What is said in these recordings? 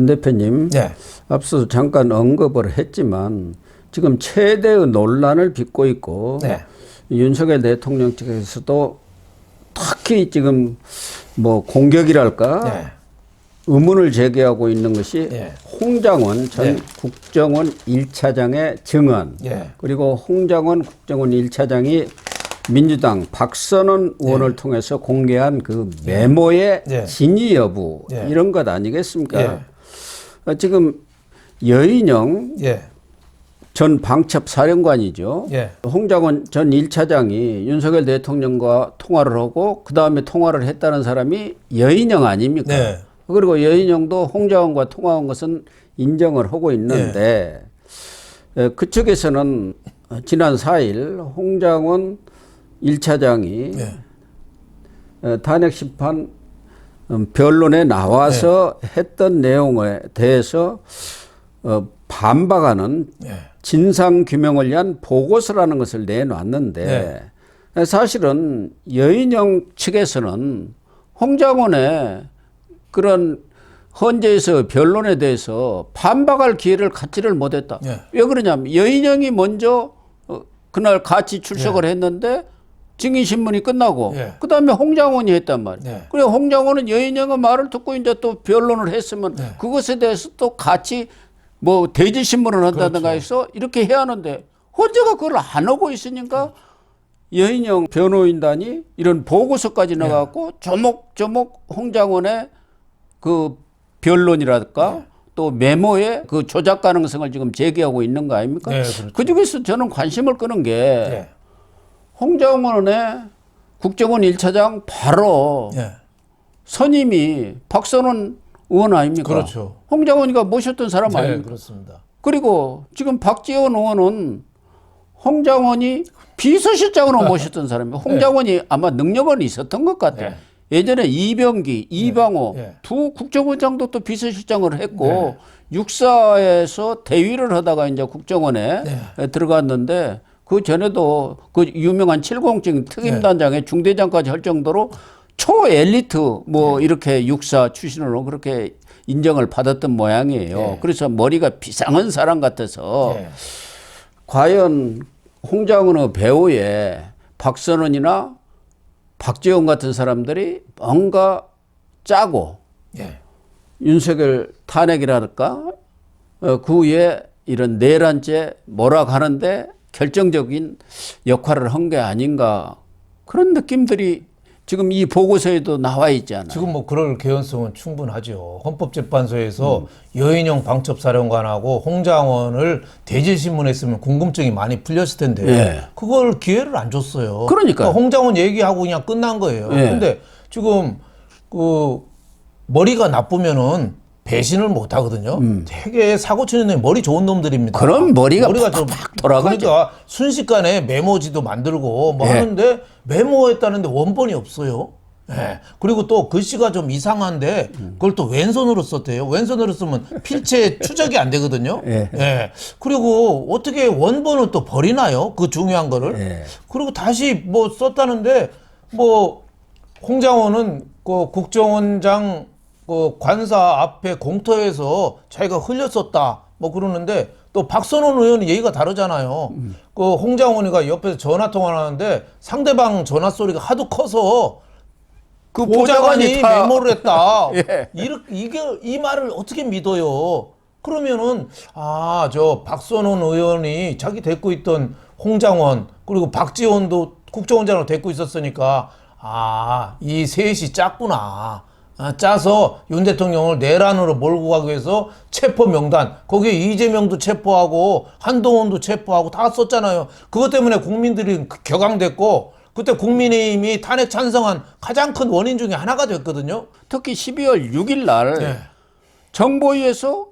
대표님, 네. 앞서 잠깐 언급을 했지만 지금 최대의 논란을 빚고 있고 네. 윤석열 대통령 측에서도 특히 지금 뭐 공격이랄까 네. 의문을 제기하고 있는 것이 네. 홍장원 전 네. 국정원 1차장의 증언 네. 그리고 홍장원 국정원 1차장이 민주당 박선원 의원을 통해서 공개한 그 메모의 네. 진위 여부 네. 이런 것 아니겠습니까? 네. 지금 여인영 예. 전 방첩 사령관이죠. 예. 홍장원 전 1차장이 윤석열 대통령과 통화를 하고 그 다음에 통화를 했다는 사람이 여인영 아닙니까? 네. 그리고 여인영도 홍장원과 통화한 것은 인정을 하고 있는데 그쪽에서는 지난 4일 홍장원 1차장이 탄핵 심판 변론에 나와서 했던 내용에 대해서 반박하는 진상 규명을 위한 보고서라는 것을 내놨는데 사실은 여인영 측에서는 홍장원의 그런 헌재에서 변론에 대해서 반박할 기회를 갖지를 못했다. 왜 그러냐면 여인영이 먼저 그날 같이 출석을 했는데 증인신문이 끝나고 그다음에 홍장원이 했단 말이에요. 그래 홍장원은 여인영의 말을 듣고 이제 또 변론을 했으면 그것에 대해서 또 같이 뭐 대지신문을 한다든가 해서 이렇게 해야 하는데 헌재가 그걸 안 하고 있으니까 여인영 변호인단이 이런 보고서까지 나가고 조목조목 홍장원의 그 변론이랄까 또 메모의 그 조작 가능성을 지금 제기하고 있는 거 아닙니까? 그렇죠. 그중에서 저는 관심을 끄는 게 홍장원의 국정원 1차장 바로 선임이 박선원 의원 아닙니까? 그렇죠. 홍장원이가 모셨던 사람 아닙니까? 그렇습니다. 그리고 지금 박지원 의원은 홍장원이 비서실장으로 모셨던 사람이에요. 홍장원이 아마 능력은 있었던 것 같아요. 예전에 이병기, 이방호 두 국정원장도 또 비서실장을 했고 육사에서 대위를 하다가 이제 국정원에 들어갔는데 그 전에도 그 유명한 707 특임단장의 중대장까지 할 정도로 초엘리트 뭐 이렇게 육사 출신으로 그렇게 인정을 받았던 모양이에요. 그래서 머리가 비상한 사람 같아서 과연 홍장원의 배후에 박선원이나 박지원 같은 사람들이 뭔가 짜고 윤석열 탄핵이랄까 그 위에 이런 내란죄 몰아가는데 결정적인 역할을 한 게 아닌가 그런 느낌들이 지금 이 보고서에도 나와 있잖아요. 지금 뭐 그럴 개연성은 충분하죠. 헌법재판소에서 여인영 방첩사령관하고 홍장원을 대질신문했으면 궁금증이 많이 풀렸을 텐데 그걸 기회를 안 줬어요. 그러니까 홍장원 얘기하고 그냥 끝난 거예요. 근데 지금 그 머리가 나쁘면은 배신을 못 하거든요. 되게 사고 치는 놈이 머리 좋은 놈들입니다. 그런 머리가 좀 팍팍 돌아가죠. 그러니까 순식간에 메모지도 만들고 뭐 하는데 메모했다는데 원본이 없어요. 그리고 또 글씨가 좀 이상한데 그걸 또 왼손으로 썼대요. 왼손으로 쓰면 필체 추적이 안 되거든요. 그리고 어떻게 원본을 또 버리나요? 그 중요한 거를. 그리고 다시 뭐 썼다는데 뭐 홍장원은 그 국정원장 그 관사 앞에 공터에서 자기가 흘렸었다 뭐 그러는데 또 박선원 의원이 얘기가 다르잖아요. 그 홍장원이가 옆에서 전화 통화를 하는데 상대방 전화 소리가 하도 커서 그 보좌관이 메모를 했다. 이 말을 어떻게 믿어요? 그러면은 저 박선원 의원이 자기 데리고 있던 홍장원 그리고 박지원도 국정원장으로 데리고 있었으니까 이 셋이 짰구나. 짜서 윤 대통령을 내란으로 몰고 가기 위해서 체포 명단 거기에 이재명도 체포하고 한동훈도 체포하고 다 썼잖아요. 그것 때문에 국민들이 격앙됐고 그때 국민의힘이 탄핵 찬성한 가장 큰 원인 중에 하나가 됐거든요. 특히 12월 6일 날 정보위에서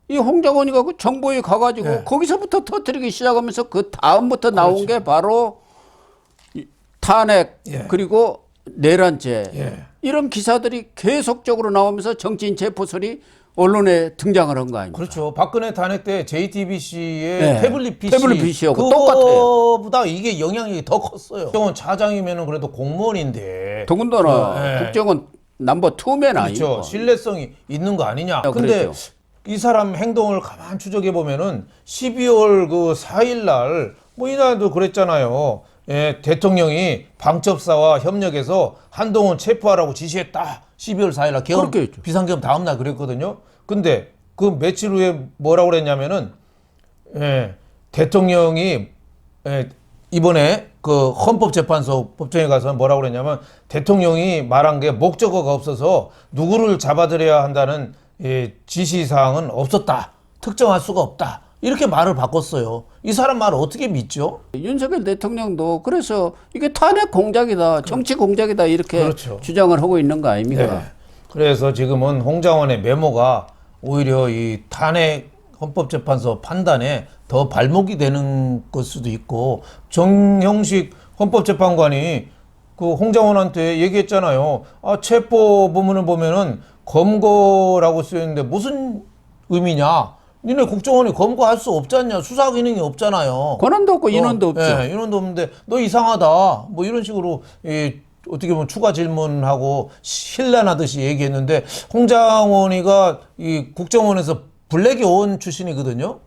이 홍장원이가 그 정보위 가가지고 거기서부터 터뜨리기 시작하면서 그 다음부터 나온 게 바로 탄핵 그리고 내란죄 이런 기사들이 계속적으로 나오면서 정치인 체포설이 언론에 등장을 한 거 아닙니까? 그렇죠. 박근혜 탄핵 때 JTBC의 태블릿 PC하고 똑같아요. 그거보다 이게 영향력이 더 컸어요. 국정원 차장이면은 그래도 공무원인데. 더군다나 국정원 넘버 투맨 그렇죠. 아니고. 신뢰성이 있는 거 아니냐. 근데 그렇죠. 이 사람 행동을 가만 추적해 보면은 12월 그 4일 날 뭐 이날도 그랬잖아요. 예, 대통령이 방첩사와 협력해서 한동훈 체포하라고 지시했다. 12월 4일 날 개헌 그렇게 했죠. 비상계엄 다음 날 그랬거든요. 근데 그 며칠 후에 뭐라고 그랬냐면은 예, 대통령이 이번에 그 헌법재판소 법정에 가서 뭐라고 그랬냐면 대통령이 말한 게 목적어가 없어서 누구를 잡아들여야 한다는 지시사항은 없었다. 특정할 수가 없다. 이렇게 말을 바꿨어요. 이 사람 말을 어떻게 믿죠? 윤석열 대통령도 그래서 이게 탄핵 공작이다, 정치 공작이다 이렇게 그렇죠. 주장을 하고 있는 거 아닙니까? 네. 그래서 지금은 홍장원의 메모가 오히려 이 탄핵 헌법재판소 판단에 더 발목이 되는 것 수도 있고 정형식 헌법재판관이 그 홍장원한테 얘기했잖아요. 아, 체포 부문을 보면은 검거라고 쓰였는데 무슨 의미냐? 니네 국정원이 검거할 수 없지 않냐? 수사 기능이 없잖아요. 권한도 없고 인원도 없죠. 예, 인원도 없는데 너 이상하다. 뭐 이런 식으로 어떻게 보면 추가 질문하고 신뢰나듯이 얘기했는데 홍장원이가 이 국정원에서 블랙 요원 출신이거든요.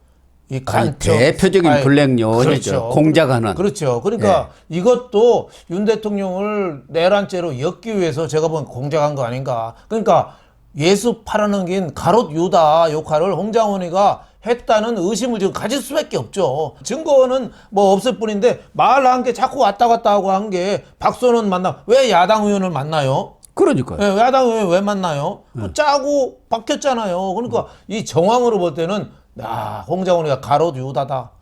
이 간첩 대표적인 블랙 요원이죠. 그렇죠. 공작하는. 그렇죠. 그러니까 이것도 윤 대통령을 내란죄로 엮기 위해서 제가 보기엔 공작한 거 아닌가. 그러니까 예수 팔아넘긴 가롯 유다 역할을 홍장원이가 했다는 의심을 지금 가질 수밖에 없죠. 증거는 뭐 없을 뿐인데 말한 게 자꾸 왔다 갔다 하고 한 게 박선원 만나 왜 야당 의원을 만나요? 그러니까요. 예, 야당 의원 왜 만나요? 짜고 바뀌었잖아요. 그러니까 이 정황으로 볼 때는 홍장원이가 가롯 유다다.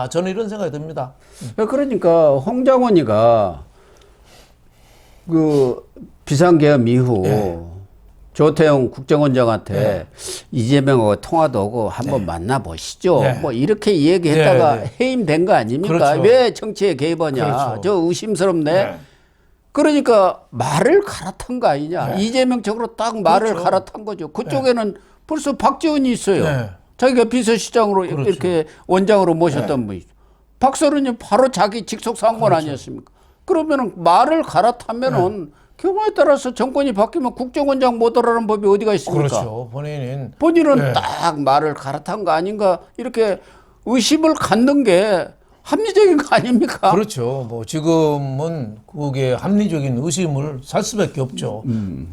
저는 이런 생각이 듭니다. 그러니까 홍장원이가 그 비상계엄 이후 네. 조태용 국정원장한테 이재명하고 통화도 하고 한번 만나보시죠. 네. 뭐 이렇게 얘기했다가 네. 해임된 거 아닙니까? 그렇죠. 왜 정치에 개입하냐. 그렇죠. 저 의심스럽네. 네. 그러니까 말을 갈아탄 거 아니냐. 네. 이재명 쪽으로 딱 말을 그렇죠. 갈아탄 거죠. 그쪽에는 벌써 박지원이 있어요. 네. 자기가 비서실장으로 그렇죠. 이렇게 원장으로 모셨던 분이죠. 박서른이 바로 자기 직속 상관 아니었습니까? 그러면은 말을 갈아타면은 경우에 따라서 정권이 바뀌면 국정원장 못 하라는 법이 어디가 있습니까? 그렇죠. 본인은 본인은 딱 말을 갈아탄 거 아닌가 이렇게 의심을 갖는 게 합리적인 거 아닙니까? 그렇죠. 뭐 지금은 그게 합리적인 의심을 살 수밖에 없죠.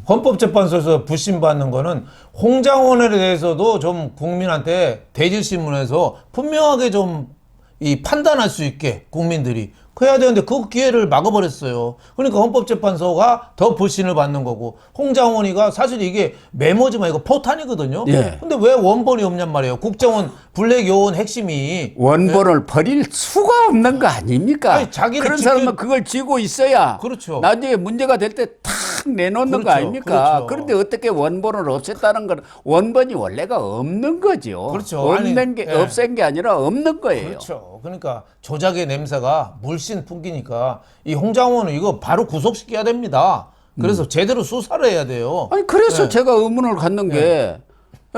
헌법재판소에서 불신받는 거는 홍장원에 대해서도 좀 국민한테 대질신문해서 분명하게 좀 이 판단할 수 있게 국민들이 그래야 되는데 그 기회를 막아버렸어요. 그러니까 헌법재판소가 더 불신을 받는 거고 홍장원이가 사실 이게 메모지만 이거 포탄이거든요. 예. 근데 왜 원본이 없냔 말이에요. 국정원 블랙 요원 핵심이 원본을 버릴 수가 없는 거 아닙니까? 아니, 자기를 그런 지킬- 사람은 그걸 쥐고 있어야 그렇죠. 나중에 문제가 될 때 탁 내놓는 거 그렇죠. 아닙니까? 그렇죠. 그런데 어떻게 원본을 없앴다는 건 원본이 원래가 없는 거죠. 그렇죠. 없는 아니, 게 예. 없앤 게 아니라 없는 거예요. 그렇죠. 그러니까 조작의 냄새가 물씬 풍기니까 이 홍장원은 이거 바로 구속시켜야 됩니다. 그래서 제대로 수사를 해야 돼요. 아니 그래서 네. 제가 의문을 갖는 게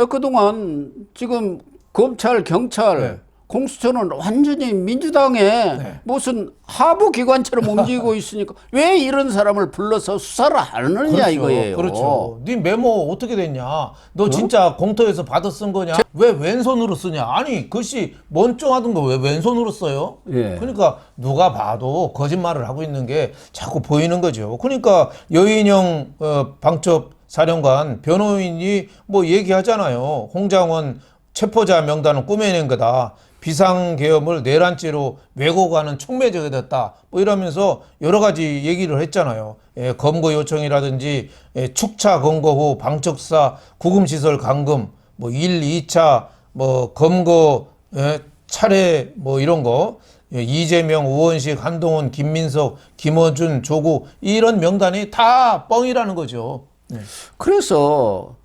그동안 지금 검찰, 경찰, 네. 공수처는 완전히 민주당의 무슨 하부 기관처럼 움직이고 있으니까 왜 이런 사람을 불러서 수사를 안 하느냐 이거예요. 그렇죠. 네 메모 어떻게 됐냐? 너 진짜 공터에서 받아 쓴 거냐? 왜 왼손으로 쓰냐? 아니 글씨 먼쩡하던 거 왜 왼손으로 써요? 예. 그러니까 누가 봐도 거짓말을 하고 있는 게 자꾸 보이는 거죠. 그러니까 여인영 방첩 사령관 변호인이 뭐 얘기하잖아요. 홍장원 체포자 명단은 꾸며낸 거다. 비상계엄을 내란죄로 왜곡하는 촉매적이 됐다. 뭐 이러면서 여러 가지 얘기를 했잖아요. 검거 요청이라든지 축차 검거 후 방첩사 구금시설 감금, 뭐 1, 2차 뭐 검거 차례 뭐 이런 거 이재명, 우원식, 한동훈, 김민석, 김어준, 조국 이런 명단이 다 뻥이라는 거죠. 그래서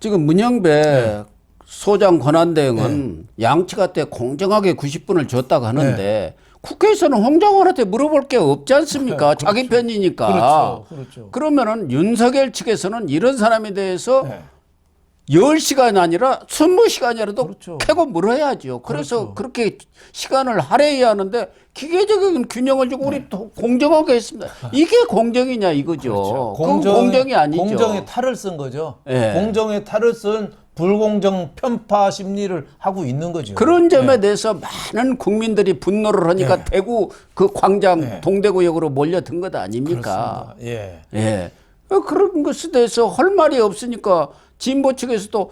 지금 문영배 소장 권한대행은 양측 때 공정하게 90분을 줬다고 하는데 국회에서는 홍장원한테 물어볼 게 없지 않습니까? 자기 편이니까. 그렇죠. 그러면은 윤석열 측에서는 이런 사람에 대해서 10시간이 아니라 20시간이라도 그렇죠. 캐고 물어야죠. 그래서 그렇게 시간을 할애해야 하는데 기계적인 균형을 주고 우리 또 공정하게 했습니다. 이게 공정이냐 이거죠. 그건 공정이 아니죠. 공정의 탈을 쓴 거죠. 예. 공정의 탈을 쓴 불공정 편파 심리를 하고 있는 거죠. 그런 점에 대해서 많은 국민들이 분노를 하니까 대구 그 광장 동대구역으로 몰려든 것 아닙니까? 그렇습니다. 예. 예. 그런 것에 대해서 할 말이 없으니까 진보 측에서도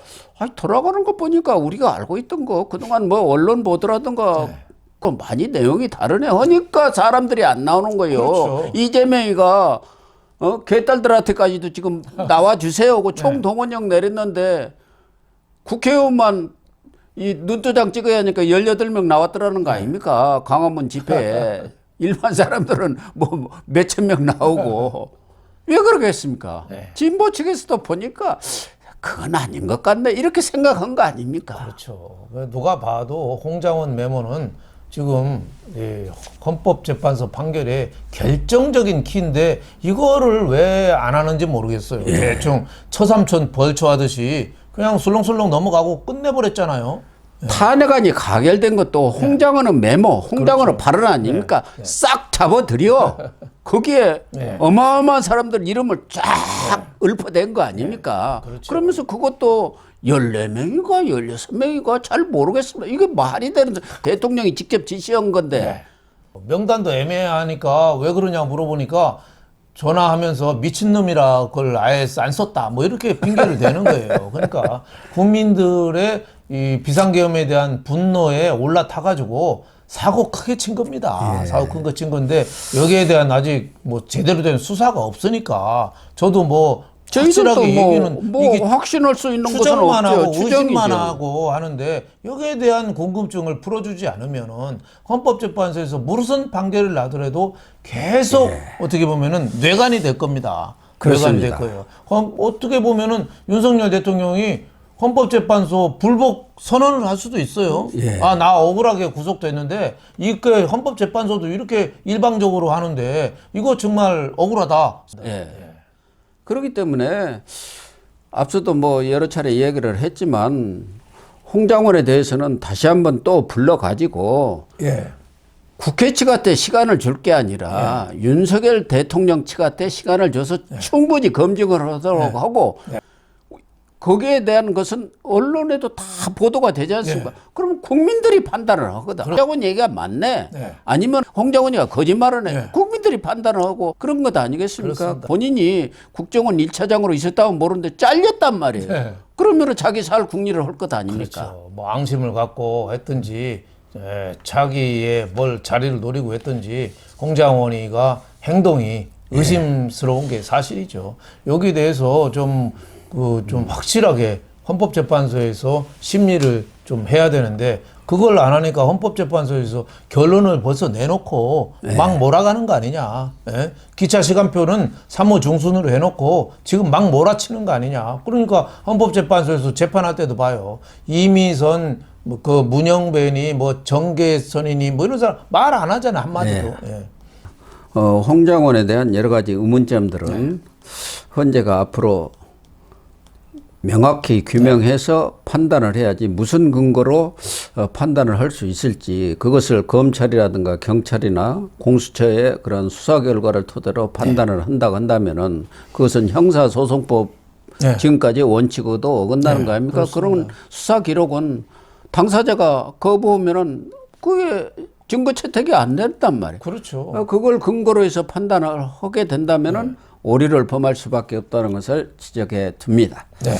돌아가는 거 보니까 우리가 알고 있던 거 그동안 뭐 언론 보도라든가 그 많이 내용이 다르네 하니까 사람들이 안 나오는 거예요. 그렇죠. 이재명이가 개딸들한테까지도 지금 나와주세요 하고 총동원령 내렸는데 국회의원만 이 눈도장 찍어야 하니까 18명 나왔더라는 거 아닙니까? 광화문 집회에. 일반 사람들은 뭐 몇천 명 나오고. 왜 그러겠습니까? 진보 측에서도 보니까 그건 아닌 것 같네. 이렇게 생각한 거 아닙니까? 그렇죠. 누가 봐도 홍장원 메모는 지금 이 헌법재판소 판결의 결정적인 키인데 이거를 왜 안 하는지 모르겠어요. 대충 처삼촌 벌초하듯이 그냥 술렁술렁 넘어가고 끝내버렸잖아요. 탄핵안이 가결된 것도 홍장원은 메모, 홍장원은 발언 아닙니까? 싹 잡아들여. 거기에 어마어마한 사람들 이름을 쫙 읊어댄 거 아닙니까? 그러면서 그것도 14명인가 16명인가 잘 모르겠습니다. 이게 말이 되는 대통령이 직접 지시한 건데. 명단도 애매하니까 왜 그러냐 물어보니까 전화하면서 미친놈이라 그걸 아예 안 썼다 뭐 이렇게 핑계를 대는 거예요. 그러니까 국민들의 이 비상계엄에 대한 분노에 올라타가지고 사고 크게 친 겁니다. 사고 큰 거 친 건데 여기에 대한 아직 뭐 제대로 된 수사가 없으니까 저도 뭐 저희들도 확실하게 얘기는 뭐 이게 확신할 수 있는 것은 추정만 없죠. 하고 추정이죠. 의심만 하고 하는데 여기에 대한 궁금증을 풀어주지 않으면은 헌법재판소에서 무슨 판결을 나더라도 계속 어떻게 보면은 뇌관이 될 겁니다. 뇌관이 될 거예요. 어떻게 보면은 윤석열 대통령이 헌법재판소 불복 선언을 할 수도 있어요. 나 억울하게 구속됐는데 이게 헌법재판소도 이렇게 일방적으로 하는데 이거 정말 억울하다. 그렇기 때문에 앞서도 뭐 여러 차례 얘기를 했지만 홍장원에 대해서는 다시 한번 또 불러가지고 국회 측한테 시간을 줄 게 아니라 윤석열 대통령 측한테 시간을 줘서 충분히 검증을 하도록 하고 거기에 대한 것은 언론에도 다 보도가 되지 않습니까? 그러면 국민들이 판단을 하거든. 홍장원 얘기가 맞네. 아니면 홍장원이가 거짓말을 해. 국민들이 판단을 하고 그런 것 아니겠습니까? 그렇습니다. 본인이 국정원 1차장으로 있었다면 모르는데 잘렸단 말이에요. 그러면 자기 살 국리를 할 것 아닙니까? 그렇죠. 뭐 앙심을 갖고 했든지 자기의 뭘 자리를 노리고 했든지 홍장원이가 행동이 의심스러운 게 사실이죠. 여기에 대해서 좀 확실하게 헌법재판소에서 심리를 좀 해야 되는데 그걸 안 하니까 헌법재판소에서 결론을 벌써 내놓고 막 몰아가는 거 아니냐. 기차 시간표는 3호 중순으로 해놓고 지금 막 몰아치는 거 아니냐. 그러니까 헌법재판소에서 재판할 때도 봐요. 이미선, 그 문영배니, 뭐 정계선이니 뭐 이런 사람 말 안 하잖아 한마디도. 홍장원에 대한 여러 가지 의문점들은 헌재가 앞으로 명확히 규명해서 판단을 해야지 무슨 근거로 판단을 할 수 있을지 그것을 검찰이라든가 경찰이나 공수처의 그런 수사 결과를 토대로 판단을 한다고 한다면은 그것은 형사소송법 지금까지 원칙에도 어긋나는 거 아닙니까? 그런 수사 기록은 당사자가 거부하면은 그게 증거 채택이 안 된단 말이에요. 그렇죠. 그걸 근거로 해서 판단을 하게 된다면은 오류를 범할 수밖에 없다는 것을 지적해 둡니다. 네.